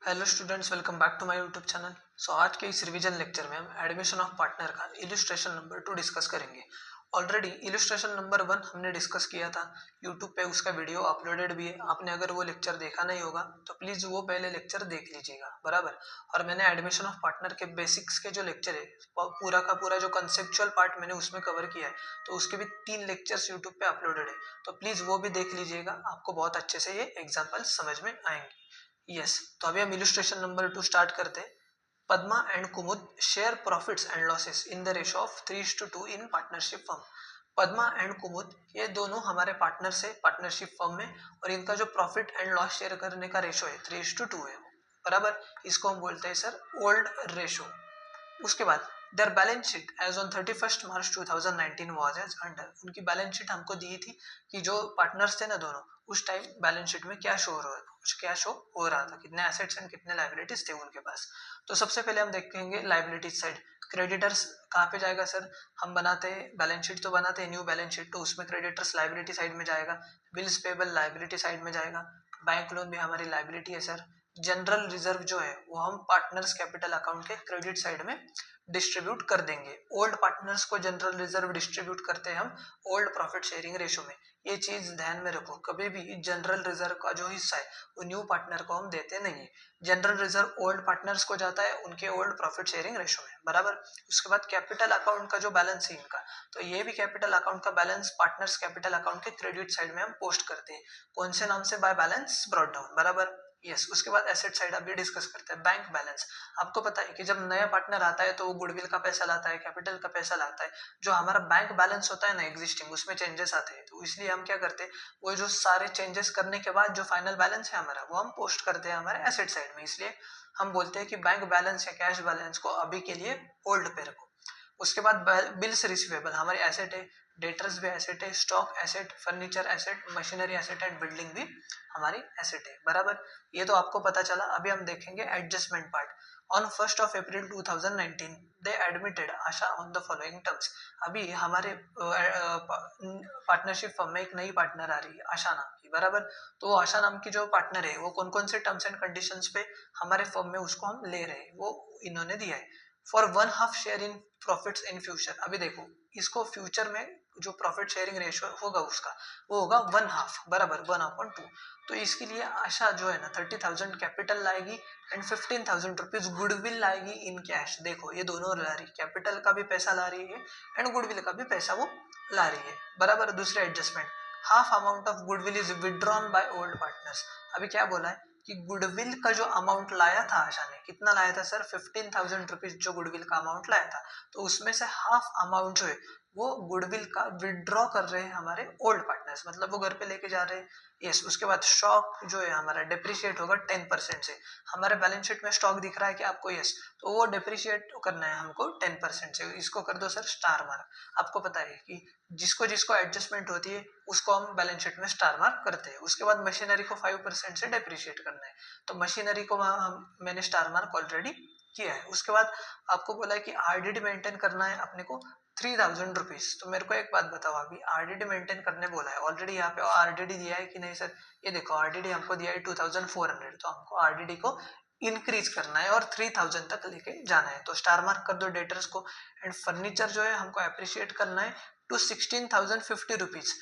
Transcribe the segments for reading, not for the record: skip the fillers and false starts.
Hello students, welcome back to my YouTube channel. आज के इस रिवीजन लेक्चर में हम एडमिशन ऑफ पार्टनर का इलस्ट्रेशन नंबर 2 डिस्कस करेंगे। ऑलरेडी इलस्ट्रेशन नंबर 1 हमने डिस्कस किया था यूट्यूब पे, उसका वीडियो अपलोडेड भी है। आपने अगर वो लेक्चर देखा नहीं होगा तो प्लीज वो पहले लेक्चर देख लीजिएगा, बराबर। और मैंने एडमिशन ऑफ पार्टनर के बेसिक्स के जो लेक्चर है, पूरा का पूरा जो कंसेप्चुअल पार्ट मैंने उसमें कवर किया है, तो उसके भी 3 लेक्चर्स यूट्यूब पे अपलोडेड है, तो प्लीज वो भी देख लीजिएगा। आपको बहुत अच्छे से ये एग्जाम्पल समझ में आएंगे। यस, तो अभी हम इलस्ट्रेशन नंबर 2 स्टार्ट करते हैं। Padma and Kumud share profits and losses in the ratio of 3:2 in partnership firm. Padma and Kumud ये दोनों हमारे पार्टनर्स है पार्टनरशिप फर्म में, और इनका जो प्रॉफिट एंड लॉस शेयर करने का रेशो है 3:2 है, बराबर। इसको हम बोलते हैं सर ओल्ड रेशो। उसके बाद their balance sheet as on 31 March 2019 was as under. उनकी बैलेंस शीट हमको दी थी कि जो पार्टनर्स थे ना दोनों, उस टाइम बैलेंस शीट में क्या शो हो रहा था, कितने एसेट्स एंड कितने लायबिलिटीज थे उनके पास। तो सबसे पहले हम देखेंगे लायबिलिटीज साइड। क्रेडिटर्स कहाँ पे जाएगा सर? हम बनाते हैं बैलेंस शीट, तो बनाते हैं न्यू बैलेंस शीट, तो उसमें क्रेडिटर्स लायबिलिटी साइड में जाएगा, बिल्स पेबल लायबिलिटी साइड में जाएगा, बैंक लोन भी हमारी लायबिलिटी है सर। जनरल रिजर्व जो है वो हम पार्टनर्स कैपिटल अकाउंट के क्रेडिट साइड में डिस्ट्रीब्यूट कर देंगे। ओल्ड पार्टनर्स को जनरल रिजर्व डिस्ट्रीब्यूट करते हैं हम ओल्ड प्रॉफिट शेयरिंग रेशो में। ये चीज ध्यान में रखो, कभी भी जनरल रिजर्व का जो हिस्सा है वो न्यू पार्टनर को हम देते नहीं है। जनरल रिजर्व ओल्ड पार्टनर्स को जाता है उनके ओल्ड प्रॉफिट शेयरिंग रेशो में, बराबर। उसके बाद कैपिटल अकाउंट का जो बैलेंस है इनका, तो ये भी कैपिटल अकाउंट का बैलेंस पार्टनर्स कैपिटल अकाउंट के क्रेडिट साइड में हम पोस्ट करते हैं। कौन से नाम से? बाय बैलेंस ब्रॉट डाउन, बराबर। यस, उसके बाद एसेट साइड अभी डिस्कस करते हैं। Bank balance. आपको पता है कि जब नया पार्टनर आता है तो वो गुडविल का पैसा लाता है, कैपिटल का पैसा लाता है। जो हमारा बैंक बैलेंस होता है ना एग्जिस्टिंग, उसमें चेंजेस आते हैं, तो इसलिए हम क्या करते हैं, वो जो सारे चेंजेस करने के बाद जो फाइनल बैलेंस है हमारा, वो हम पोस्ट करते हैं हमारे एसेट साइड में। इसलिए हम बोलते हैं कि बैंक बैलेंस या कैश बैलेंस को अभी के लिए होल्ड पे रखो। उसके बाद बिल्स रिसीवेबल हमारी एसेट है, डेटर्स भी एसेट है, stock asset, furniture asset, machinery asset and building भी हमारी एसेट है, बराबर। ये तो आपको पता चला। अभी हम देखेंगे adjustment part. On 1st of April 2019 they admitted Asha on the following terms. अभी हमारे पार्टनरशिप फर्म में एक नई पार्टनर आ रही है आशा नाम की, बराबर। तो आशा नाम की जो पार्टनर है वो कौन कौन से टर्म्स एंड कंडीशंस पे हमारे फर्म में उसको हम ले रहे हैं, वो इन्होंने दिया है। For 1/2 share in profits in future. अभी देखो, इसको फ्यूचर में जो प्रॉफिट शेयरिंग रेशियो होगा उसका, वो होगा 1/2, बराबर 1/2। तो इसके लिए आशा जो है ना 30,000 कैपिटल लाएगी एंड 15,000 रुपीज गुडविल लाएगी इन कैश। देखो ये दोनों ला रही, कैपिटल का भी पैसा ला रही है एंड गुडविल का भी पैसा वो ला रही है, बराबर। दूसरे adjustment, half amount of goodwill is withdrawn by old partners. अभी क्या बोला है कि गुडविल का जो अमाउंट लाया था आशा ने, कितना लाया था सर? 15,000 रुपीज जो गुडविल का अमाउंट लाया था, तो उसमें से हाफ अमाउंट जो है वो गुडविल का विड्रॉ कर रहे हैं हमारे ओल्ड पार्टनर्स, मतलब वो घर पे लेके जा रहे हैं। यस, उसके बाद स्टॉक जो है हमारा डिप्रिशिएट होगा 10% से। हमारे बैलेंस शीट में स्टॉक दिख रहा है कि आपको? यस, तो वो डिप्रिशिएट करना है हमको 10% से। इसको कर दो सर स्टार मार्क। आपको पता है कि जिसको जिसको एडजस्टमेंट होती है उसको हम बैलेंस शीट में स्टार मार्क करते हैं। उसके बाद मशीनरी को 5% से डिप्रिशिएट करना है, तो मशीनरी को मैंने स्टार मार्क ऑलरेडी किया है। उसके बाद आपको बोला है कि आरडीडी मेंटेन करना है अपने को 3,000 रुपीज। तो मेरे को एक बात बताओ, अभी आरडीडी मेंटेन करने बोला है, ऑलरेडी यहाँ पे आरडीडी दिया है कि नहीं सर? ये देखो आरडीडी हमको दिया है 2,400, तो हमको आरडीडी को इंक्रीज करना है और 3,000 तक लेके जाना है, तो स्टार मार्क कर दो डेटर्स को। एंड फर्नीचर जो है हमको अप्रिशिएट करना है टू 16,050 रुपीज।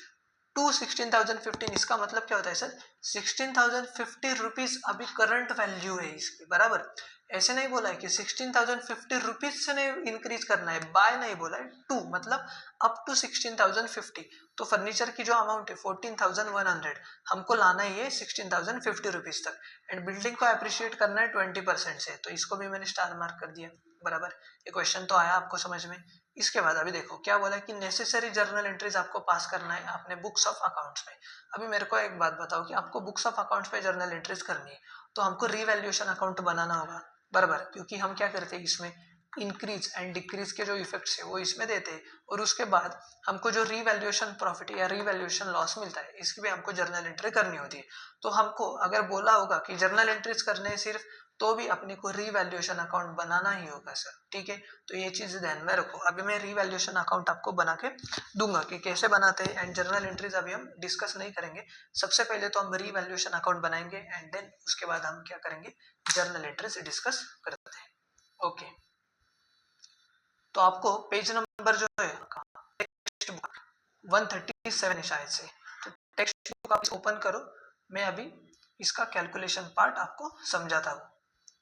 टू 16,015, इसका मतलब क्या होता है सर? 16,050 रुपीज अभी करंट वैल्यू है इसकी, बराबर। ऐसे नहीं बोला है कि 16,050 रुपीज से नहीं इंक्रीज करना है, बाय नहीं बोला है, टू मतलब अप टू 16,050। तो फर्नीचर की जो अमाउंट है 14,100, हमको लाना ही है 16,050 रुपीज तक। एंड बिल्डिंग को अप्रिशिएट करना है 20% से, तो इसको भी मैंने स्टार मार्क कर दिया, बराबर। ये क्वेश्चन तो आया आपको समझ में। इसके बाद अभी देखो क्या बोला कि नेसेसरी जर्नल एंट्रीज आपको पास करना है अपने बुक्स ऑफ अकाउंट्स में। अभी मेरे को एक बात बताओ कि आपको बुक्स ऑफ अकाउंट्स पे जर्नल एंट्रीज करनी है, तो हमको रीवैल्यूएशन अकाउंट बनाना होगा, बराबर। क्योंकि हम क्या करते हैं इसमें इंक्रीज एंड डिक्रीज के जो इफेक्ट्स है वो इसमें देते हैं, और उसके बाद हमको जो रीवैल्यूएशन प्रॉफिट या रीवैल्यूएशन लॉस मिलता है इसकी भी हमको जर्नल एंट्री करनी होती है। तो हमको अगर बोला होगा कि जर्नल एंट्रीज करने सिर्फ तो भी अपने को रीवैल्यूएशन अकाउंट बनाना ही होगा सर, ठीक है। तो ये चीज ध्यान में रखो। अभी मैं रीवैल्यूएशन अकाउंट आपको बना के दूंगा कि कैसे बनाते हैं, एंड जर्नल एंट्रीज अभी हम डिस्कस नहीं करेंगे। सबसे पहले तो हम रीवैल्यूएशन अकाउंट बनाएंगे एंड देन उसके बाद हम क्या करेंगे, जर्नल एंट्रीज डिस्कस करते हैं। ओके, तो आपको पेज नंबर जो है टेक्स्ट बुक 137 है शायद से, तो टेक्स्ट बुक आप ओपन करो। मैं अभी इसका कैलकुलेशन पार्ट आपको समझाता हूँ।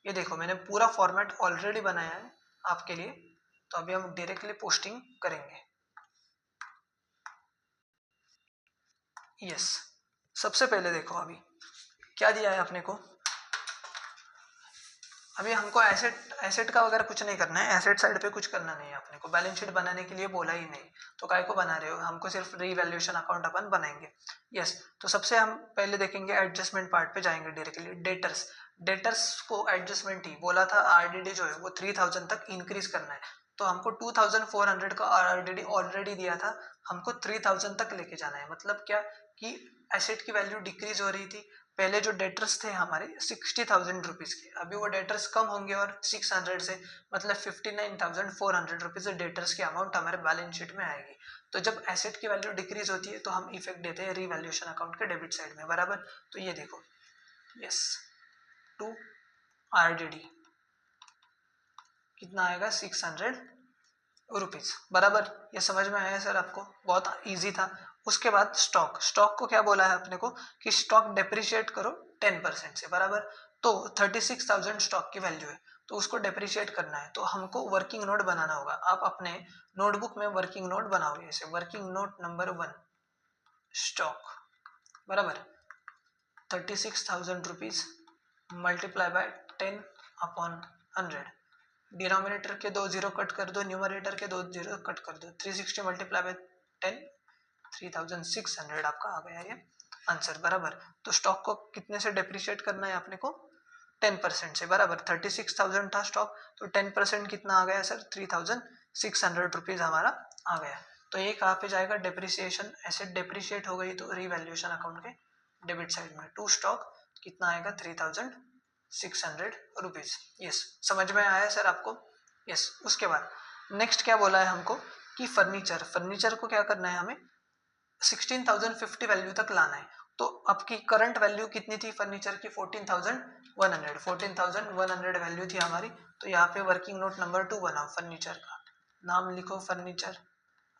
ये देखो मैंने पूरा फॉर्मेट ऑलरेडी बनाया है आपके लिए, तो अभी हम डायरेक्टली पोस्टिंग करेंगे। यस, सबसे पहले देखो अभी क्या दिया है अपने को। अभी हमको एसेट का वगैरह कुछ नहीं करना है, एसेट साइड पे कुछ करना नहीं है अपने को, बैलेंस शीट बनाने के लिए बोला ही नहीं, तो काय को बना रहे हो, हमको सिर्फ रीवैल्यूएशन अकाउंट अपन बनाएंगे। यस, तो सबसे हम पहले देखेंगे एडजस्टमेंट पार्ट पे जाएंगे डायरेक्टली। डेटर्स को एडजस्टमेंट ही बोला था, आरडीडी जो है वो 3000 तक इंक्रीज करना है, तो हमको 2400 का आरडीडी ऑलरेडी दिया था, हमको 3000 तक लेके जाना है। मतलब क्या कि एसेट की वैल्यू डिक्रीज हो रही थी, पहले जो डेटर्स थे हमारे 60,000 रुपीज के, अभी वो डेटर्स कम होंगे और 600 से मतलब 59,400 रुपीज डेटर्स की अमाउंट हमारे बैलेंस शीट में आएगी। तो जब एसेट की वैल्यू डिक्रीज होती है तो हम इफेक्ट देते हैं रीवैल्यूएशन अकाउंट के डेबिट साइड में, बराबर। तो ये देखो, यस, टू आरडीडी कितना आएगा, 600 रुपीज, बराबर। ये समझ में आया सर आपको, बहुत इजी था। उसके बाद स्टॉक को क्या बोला है अपने को कि स्टॉक डेप्रिशिएट करो 10% से, बराबर। तो 36,000 स्टॉक की वैल्यू है, तो उसको डेप्रिशिएट करना है, तो हमको वर्किंग नोट बनाना होगा। आप अपने नोटबुक में वर्किंग नोट बनाओगे ऐसे, वर्किंग नोट नंबर 1 स्टॉक, बराबर। 36,000 रुपीज मल्टीप्लाई बाय 10/100, डिनोमिनेटर के 2 जीरो कट कर दो, न्यूमरेटर के 2 जीरो कट कर दो, 360 मल्टीप्लाई बाय 10, 3600 आपका आ गया ये आंसर, बराबर। तो स्टॉक को कितने से डेप्रिशिएट करना है अपने को, 10% से, बराबर। 36,000 था स्टॉक, तो 10% कितना आ गया सर, 3600 रुपीज हमारा आ गया। तो ये कहाँ पे जाएगा, डेप्रिसिएशन, एसेट डेप्रिशिएट हो गई तो रीवैल्यूएशन अकाउंट के डेबिट साइड में। टू स्टॉक कितना आएगा, 3600 रुपीज। यस, समझ में आया सर आपको। यस, उसके बाद नेक्स्ट क्या बोला है हमको कि फर्नीचर को क्या करना है, हमें 16,050 वैल्यू तक लाना है। तो आपकी करंट वैल्यू कितनी थी फर्नीचर की, 14,100 वैल्यू थी हमारी। तो यहाँ पे वर्किंग नोट नंबर 2 बनाओ, फर्नीचर का नाम लिखो फर्नीचर।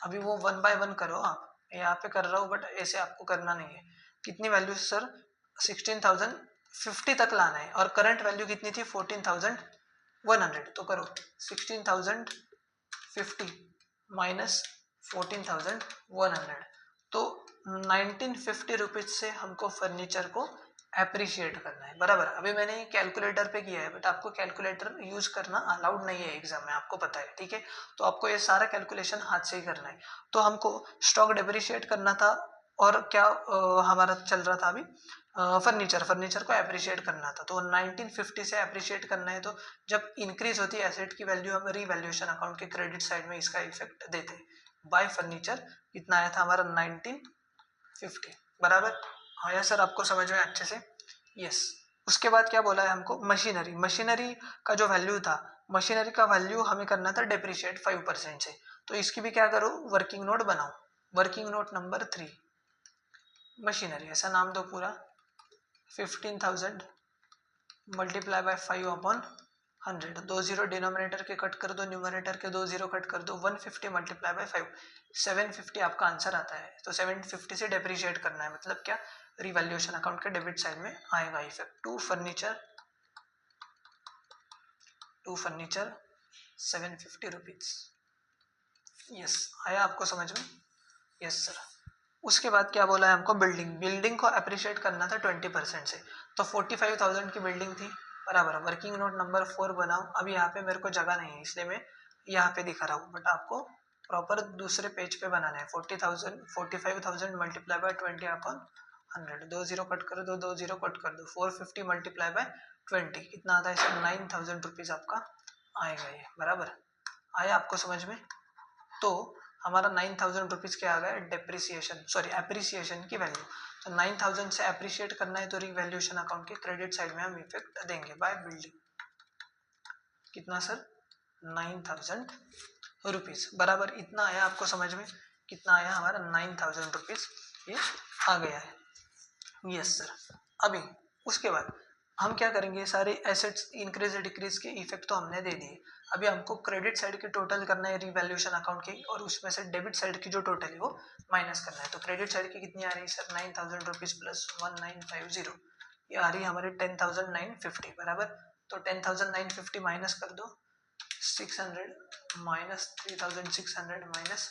अभी वो 1 बाय 1 करो, आप यहाँ पे कर रहा हूँ बट ऐसे आपको करना नहीं है। कितनी वैल्यू सर, 16,050 तक लाना है, और करंट वैल्यू कितनी थी, 14,100। तो करो 16,050 माइनस 14,100, तो 1950 रुपीज से हमको फर्नीचर को अप्रिशिएट करना है, बराबर। अभी मैंने कैलकुलेटर पे किया है, बट आपको कैलकुलेटर यूज करना अलाउड नहीं है एग्जाम में, आपको पता है, ठीक है। तो आपको ये सारा कैलकुलेशन हाथ से ही करना है। तो हमको स्टॉक डेप्रिशिएट करना था, और क्या हमारा चल रहा था अभी, फर्नीचर को अप्रिशिएट करना था, तो 1950 से अप्रिशिएट करना है। तो जब इंक्रीज होती है एसेट की वैल्यू, हम रीवैल्यूएशन अकाउंट के क्रेडिट साइड में इसका इफेक्ट देते हैं। बाय फर्नीचर कितना आया था हमारा, 1950, बराबर। आया सर आपको समझ में अच्छे से। यस, उसके बाद क्या बोला है हमको, मशीनरी का जो वैल्यू था, मशीनरी का वैल्यू हमें करना था डेप्रिशिएट 5% से। तो इसकी भी क्या करो, वर्किंग नोट बनाओ, वर्किंग नोट नंबर 3 मशीनरी, ऐसा नाम दो पूरा। 15,000 मल्टीप्लाई बाय 5/100, 2 जीरो डिनोमिनेटर के कट कर दो, न्यूमरेटर के 2 जीरो कट कर दो, 150 मल्टीप्लाई बाय 5, 750 आपका आंसर आता है। तो 750 से डेप्रिशिएट करना है, मतलब क्या, रिवैल्यूएशन अकाउंट के डेबिट साइड में आएगा effect. To furniture 750 rupees. Yes, आया आपको समझ में। Yes sir. उसके बाद क्या बोला है हमको, बिल्डिंग को अप्रिशिएट करना था 20% से। तो 45,000 की बिल्डिंग थी, बराबर। वर्किंग नोट नंबर 4 बनाओ। अभी यहाँ पे मेरे को जगह नहीं है इसलिए मैं यहाँ पे दिखा रहा हूँ, बट आपको प्रॉपर दूसरे पेज पे बनाना है। 45,000 मल्टीप्लाई बाय 20/100, 2 जीरो कट कर दो, 2 जीरो कट कर दो, 450 मल्टीप्लाई बाय 20 कितना आता है सर, 9,000 रुपीज आपका आएगा ये, बराबर। आया आपको समझ में। तो हमारा 9,000 रुपीज क्या आ गया, अप्रिसिएशन की वैल्यू। तो 9,000 से अप्रिशिएट करना है, तो रिवैल्यूएशन अकाउंट के क्रेडिट साइड में हम इफेक्ट देंगे बाय बिल्डिंग। कितना सर, 9000 रुपीज़, बराबर इतना आया। आपको समझ में कितना आया हमारा, 9000 रुपीज़ ये आ गया है। Yes sir. अभी उसके बाद हम क्या करेंगे, सारे एसेट्स इंक्रीज डिक्रीज के इफेक्ट तो हमने दे दिए। अभी हमको क्रेडिट साइड की टोटल करना है रिवैल्यूएशन अकाउंट की, और उसमें से डेबिट साइड की जो टोटल है वो माइनस करना है। तो क्रेडिट साइड की कितनी आ रही है सर, 9000 रुपीज़ प्लस 1950, ये आ रही है हमारी 10,950, बराबर। तो 10,950 माइनस कर दो 600 माइनस 3,600 माइनस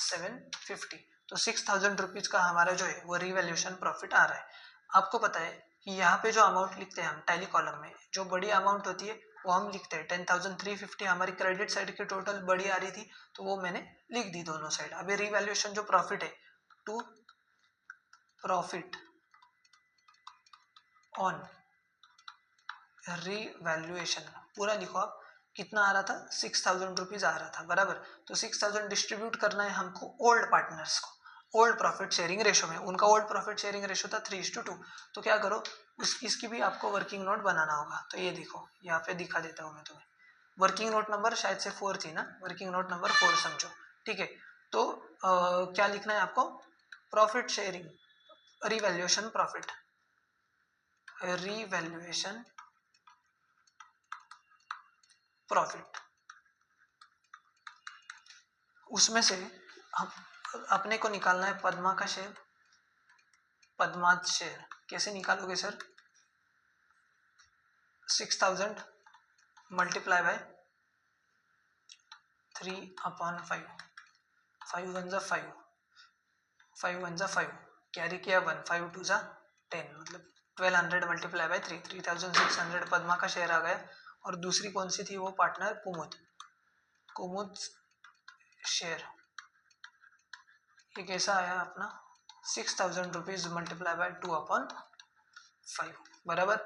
750, तो 6,000 रुपीज़ का हमारा जो है वो रिवैल्यूएशन प्रॉफिट आ रहा है। आपको पता है कि यहाँ पे जो अमाउंट लिखते हैं हम टैली कॉलम में, जो बड़ी अमाउंट होती है वो हम लिखते हैं 10,350, हमारी क्रेडिट साइड की टोटल बड़ी आ रही थी तो वो मैंने लिख दी दोनों साइड। अभी रिवैल्यूएशन जो प्रॉफिट है, टू प्रॉफिट ऑन रिवैल्यूएशन पूरा लिखो आप, कितना आ रहा था, 6,000 रुपीज़ आ रहा था, बराबर। तो 6,000 डिस्ट्रीब्यूट करना है हमको ओल्ड पार्टनर्स को, ओल्ड प्रॉफिट शेयरिंग रेशो में। उनका ओल्ड प्रॉफिट शेयरिंग रेशो था 3:2। तो क्या करो, इसकी भी आपको वर्किंग नोट बनाना होगा। तो ये देखो यहाँ पे दिखा देता हूँ मैं तुम्हें। वर्किंग नोट नंबर शायद से 4 थी ना, वर्किंग नोट नंबर 4 समझो, ठीक है। तो क्या लिखना है आपको, profit sharing revaluation profit, revaluation profit, उसमें से हम अपने को निकालना है पद्मा का शेयर, पद्मात शेयर। कैसे निकालोगे सर, 6,000 मल्टीप्लाई बाय 3/5, 5 1 जा 5, 5 1 जा 5, कैरी किया 1, 5 2 जा 10, मतलब 1200 मल्टीप्लाई बाय 3, 3,600 पद्मा का शेयर आ गया। और दूसरी कौन सी थी वो पार्टनर, कुमुद, कुमुद शेयर। ये कैसा आया अपना, 6,000 रुपीज़ मल्टीप्लाई बाय 2/5, बराबर।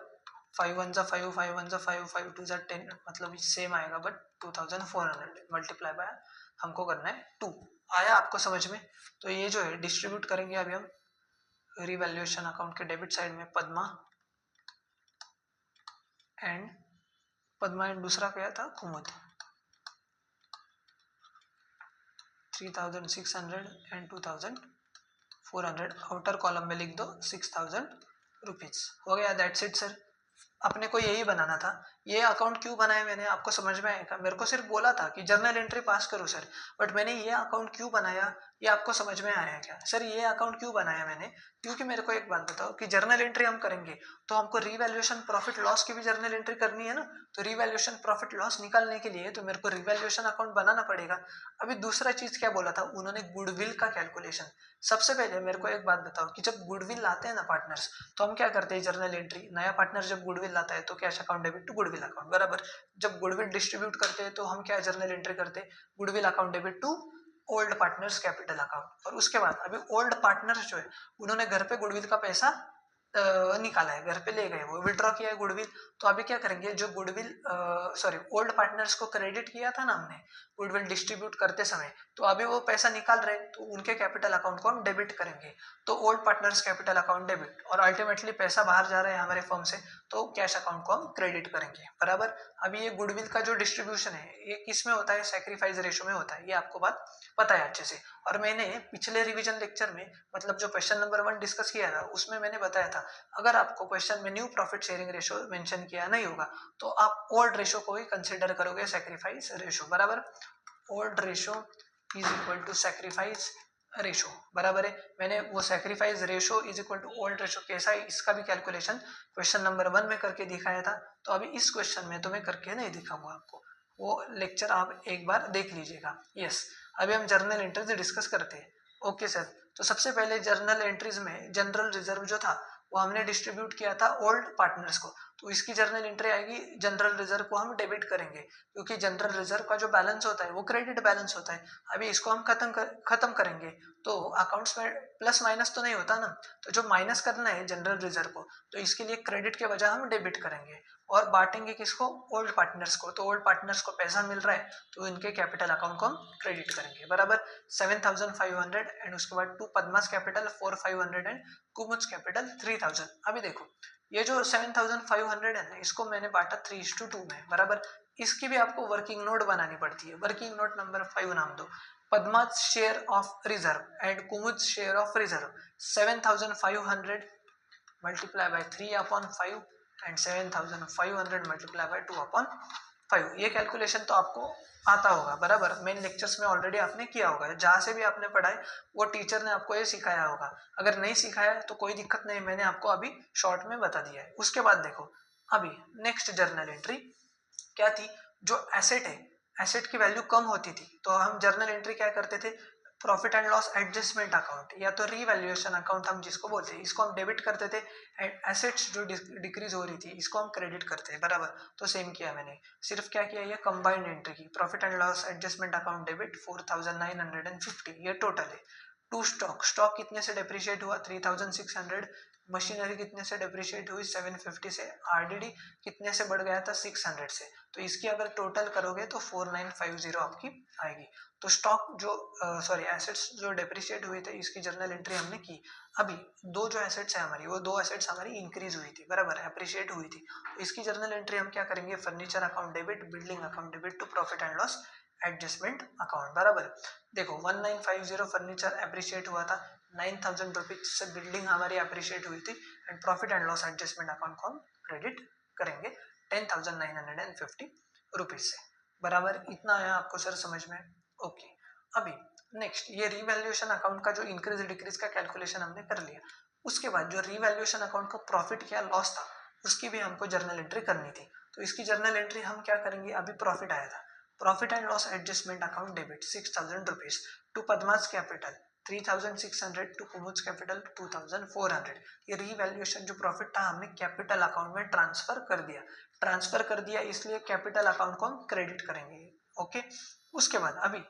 5 1 जा 5, 5 1 जा 5, 5 2 जा 10, मतलब सेम आएगा बट 2,400 मल्टीप्लाई बाय हमको करना है 2। आया आपको समझ में। तो ये जो है डिस्ट्रीब्यूट करेंगे अभी हम रिवैल्यूएशन अकाउंट के डेबिट साइड में पद्मा एंड दूसरा क्या था, कुमुद, 3,600 एंड 2,400। आउटर कॉलम में लिख दो 6,000 रुपीज़, हो गया। दैट्स इट सर, अपने को यही बनाना था। ये अकाउंट क्यों बनाया मैंने, आपको समझ में आएगा। मेरे को सिर्फ बोला था कि जर्नल एंट्री पास करो सर, बट मैंने ये अकाउंट क्यों बनाया ये आपको समझ में आया क्या सर। ये अकाउंट क्यों बनाया मैंने, क्योंकि मेरे को एक बात बताओ कि जर्नल एंट्री हम करेंगे तो हमको रिवैल्यूएशन प्रॉफिट लॉस की भी जर्नल एंट्री करनी है ना। तो रिवैल्यूएशन प्रॉफिट लॉस निकालने के लिए तो मेरे को रिवैल्यूएशन अकाउंट बनाना पड़ेगा। अभी दूसरा चीज क्या बोला था उन्होंने, गुडविल का कैलकुलेशन। सबसे पहले मेरे को एक बात बताओ कि जब गुडविल लाते हैं ना पार्टनर्स, तो हम क्या करते हैं, जर्नल एंट्री, नया पार्टनर जब गुडविल लाता है तो cash account debit to goodwill account, बराबर। जब गुडविल डिस्ट्रीब्यूट करते हैं तो हम क्या जर्नल एंट्री करते हैं, goodwill account debit to old partners capital account. और उसके बाद अभी ओल्ड पार्टनर्स जो है उन्होंने घर पे गुडविल का पैसा निकाला है, घर पे ले गए, वो विड्रॉ किया है गुडविल। तो अभी क्या करेंगे, जो गुडविल सॉरी ओल्ड पार्टनर्स को क्रेडिट किया था ना हमने गुडविल डिस्ट्रीब्यूट करते समय, तो अभी वो पैसा निकाल रहे हैं तो उनके कैपिटल अकाउंट को हम डेबिट करेंगे। तो old partners capital account debit, और अल्टीमेटली पैसा बाहर जा रहा है हमारे फर्म से तो कैश अकाउंट को हम क्रेडिट करेंगे, बराबर। अभी ये गुडविल का जो डिस्ट्रीब्यूशन है ये किस में होता है, सैक्रिफाइस रेशो में होता है, ये आपको बात पता है अच्छे से। और मैंने पिछले रिवीजन लेक्चर में, मतलब जो क्वेश्चन नंबर 1 डिस्कस किया था उसमें मैंने बताया था, अगर आपको क्वेश्चन में new profit sharing ratio mention किया नहीं होगा तो आप ओल्ड रेशो को ही कंसीडर करोगे सैक्रिफाइस रेशो, बराबर। Old ratio is equal to sacrifice ratio, बराबर है। मैंने वो sacrifice ratio is equal to old ratio कैसा है इसका भी कैलकुलेशन क्वेश्चन नंबर 1 में करके दिखाया था। तो अभी इस क्वेश्चन में तो मैं करके नहीं दिखाऊंगा आपको, वो लेक्चर आप एक बार देख लीजिएगा। यस, अभी हम जर्नल एंट्रीज डिस्कस करते हैं। ओके सर, तो सबसे पहले जर्नल एंट्रीज में जनरल रिजर्व जो था वो हमने डिस्ट्रीब्यूट किया था ओल्ड पार्टनर्स को, तो इसकी जर्नल एंट्री आएगी, जनरल रिजर्व को हम डेबिट करेंगे क्योंकि जनरल रिजर्व का जो बैलेंस होता है वो क्रेडिट बैलेंस होता है। अभी इसको हम खत्म करेंगे तो अकाउंट्स में प्लस माइनस तो नहीं होता ना, तो जो माइनस करना है जनरल रिजर्व को तो इसके लिए क्रेडिट के बजाय हम डेबिट करेंगे और बांटेंगे किसको, ओल्ड पार्टनर्स को। तो ओल्ड पार्टनर्स को पैसा मिल रहा है तो इनके कैपिटल अकाउंट को हम क्रेडिट करेंगे, बराबर। 7,500 एंड उसके बाद 2 पद्मास कैपिटल 4,500 एंड कुमुद्स कैपिटल 3,000। अभी देखो ये जो 7,500 है ना इसको मैंने बांटा 3:2 में, बराबर। इसकी भी आपको वर्किंग नोट बनानी पड़ती है। वर्किंग नोट नंबर 5 नाम दो, Padma's share of reserve and Kumud's share of reserve 7500 multiply by 3/5 and 7500 multiply by 2/5। ये कैलकुलेशन तो आपको आता होगा बराबर, मेन लेक्चर्स में ऑलरेडी आपने किया होगा, जहां से भी आपने पढ़ा है वो टीचर ने आपको ये सिखाया होगा। अगर नहीं सिखाया है तो कोई दिक्कत नहीं, मैंने आपको अभी शॉर्ट में बता दिया है। उसके बाद देखो अभी नेक्स्ट जर्नल एंट्री क्या थी, जो एसेट है, एसेट की वैल्यू कम होती थी तो हम जर्नल एंट्री क्या करते थे, profit and loss adjustment account या तो रीवैल्यूएशन अकाउंट हम जिसको बोलते हैं, इसको हम डेबिट करते थे एंड एसेट्स जो डिक्रीज हो रही थी इसको हम क्रेडिट करते हैं बराबर। तो सेम किया मैंने, सिर्फ क्या किया, ये कंबाइंड एंट्री की, profit and loss adjustment account debit 4950, ये टोटल है। टू स्टॉक, स्टॉक कितने से डेप्रिशिएट हुआ 3600, मशीनरी कितने से डेप्रिशिएट हुई 750 से, आरडीडी कितने से बढ़ गया था 600 से, तो इसकी अगर टोटल करोगे तो 4950 आपकी आएगी। तो स्टॉक जो सॉरी एसेट्स जो डेप्रिशिएट हुए थे इसकी जर्नल एंट्री हमने की। अभी दो जो एसेट्स है हमारी, वो दो एसेट्स हमारी इंक्रीज हुई थी बराबर, अप्रिशिएट हुई थी, तो इसकी जर्नल एंट्री हम क्या करेंगे, furniture account debit, building account debit to profit and loss adjustment account बराबर। देखो 1950 फर्नीचर अप्रिशिएट हुआ था, 9000 रुपीज से बिल्डिंग हमारी अप्रिशिएट हुई थी and profit and loss adjustment account को हम क्रेडिट करेंगे 10,950 रुपीज से बराबर। इतना आया आपको सर समझ में? ओके। अभी नेक्स्ट ये रीवैल्यूएशन अकाउंट का जो इंक्रीज डिक्रीज का कैलकुलेशन हमने कर लिया, उसके बाद जो रीवैल्यूएशन अकाउंट का प्रॉफिट या लॉस था उसकी भी हमको जर्नल एंट्री करनी थी। तो इसकी जर्नल एंट्री हम क्या करेंगे, अभी प्रॉफिट आया था, profit and loss adjustment account debit 6000 rupees to Padma's capital 3600 to Kumud's capital 2400। ये रीवैल्यूएशन जो प्रॉफिट था हमने कैपिटल अकाउंट में ट्रांसफर कर दिया, ट्रांसफर कर दिया इसलिए कैपिटल अकाउंट को हम क्रेडिट करेंगे। ओके। उसके बाद अभी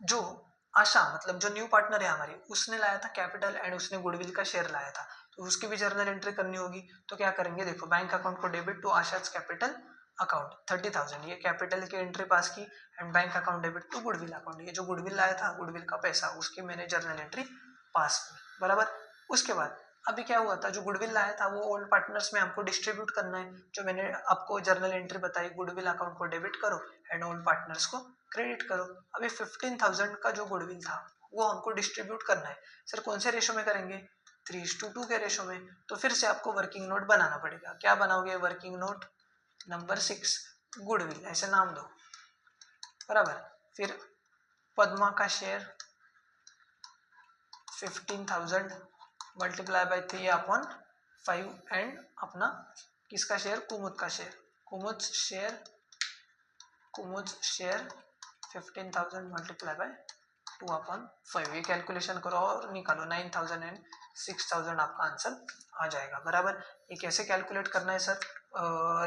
जो आशा मतलब जो न्यू पार्टनर है हमारी, उसने लाया था कैपिटल एंड उसने गुडविल का शेयर लाया था, तो उसकी भी जर्नल एंट्री करनी होगी। तो क्या करेंगे, देखो बैंक अकाउंट को debit to Asha's capital account 30,000, ये कैपिटल की एंट्री पास की and bank account debit to goodwill account, ये जो गुडविल लाया था गुडविल का पैसा उसकी मैंने जर्नल एंट्री पास की बराबर। उसके बाद अभी क्या हुआ था, जो गुडविल लाया था वो ओल्ड पार्टनर्स में हमको डिस्ट्रीब्यूट करना है, जो मैंने आपको जर्नल एंट्री बताई, गुडविल अकाउंट को डेबिट करो एंड ओल्ड पार्टनर्स को क्रेडिट करो। अभी 15,000 का जो गुडविल था वो हमको डिस्ट्रीब्यूट करना है, सर कौन से रेशो में करेंगे, 3:2 के रेशो में। तो फिर से आपको वर्किंग नोट बनाना पड़ेगा, क्या बनाओगे, वर्किंग नोट नंबर 6 गुडविल ऐसे नाम दो बराबर। फिर पद्मा का शेयर 15,000 मल्टीप्लाई बाय 3/5 एंड अपना किसका शेयर, कुमुद का share, Kumud share 15,000 multiply by 2/5। ये कैलकुलेशन करो और निकालो 9,000 एंड 6,000 आपका आंसर आ जाएगा बराबर। ये कैसे कैलकुलेट करना है सर,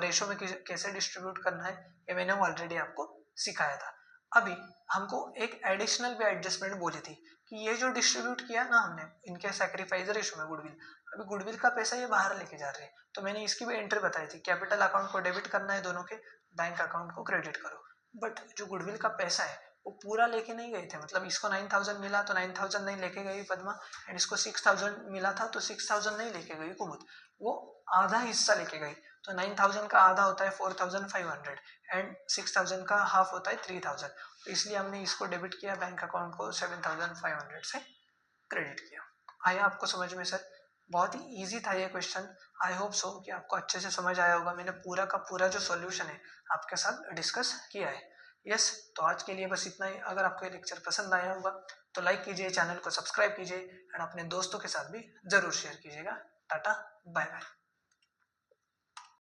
रेशो में कैसे डिस्ट्रीब्यूट करना है, ये मैंने ऑलरेडी आपको सिखाया था। अभी हमको एक एडिशनल भी एडजस्टमेंट बोली थी कि ये जो डिस्ट्रीब्यूट किया ना हमने इनके सैक्रिफाइस रेशो में गुडविल, अभी गुडविल का पैसा ये बाहर लेके जा रहे हैं, तो मैंने इसकी भी एंट्री बताई थी, कैपिटल अकाउंट को डेबिट करना है दोनों के, बैंक अकाउंट को क्रेडिट करो। बट जो गुडविल का पैसा है वो पूरा लेके नहीं गए थे, मतलब इसको 9,000 मिला तो 9,000 नहीं लेके गई पद्मा एंड इसको 6,000 मिला था तो 6,000 नहीं लेके गई कुमुद, वो आधा हिस्सा लेके गई। तो 9,000 का आधा होता है 4,500 एंड 6,000 का हाफ होता है 3,000, तो इसलिए हमने इसको डेबिट किया, बैंक अकाउंट को 7,500 से क्रेडिट किया। आया आपको समझ में सर? बहुत ही इजी था ये क्वेश्चन। आई होप सो कि आपको अच्छे से समझ आया होगा, मैंने पूरा का पूरा जो सॉल्यूशन है आपके साथ डिस्कस किया है। यस, तो आज के लिए बस इतना ही। अगर आपको ये लेक्चर पसंद आया होगा तो लाइक कीजिए, चैनल को सब्सक्राइब कीजिए एंड अपने दोस्तों के साथ भी जरूर शेयर कीजिएगा। Tata bye bye.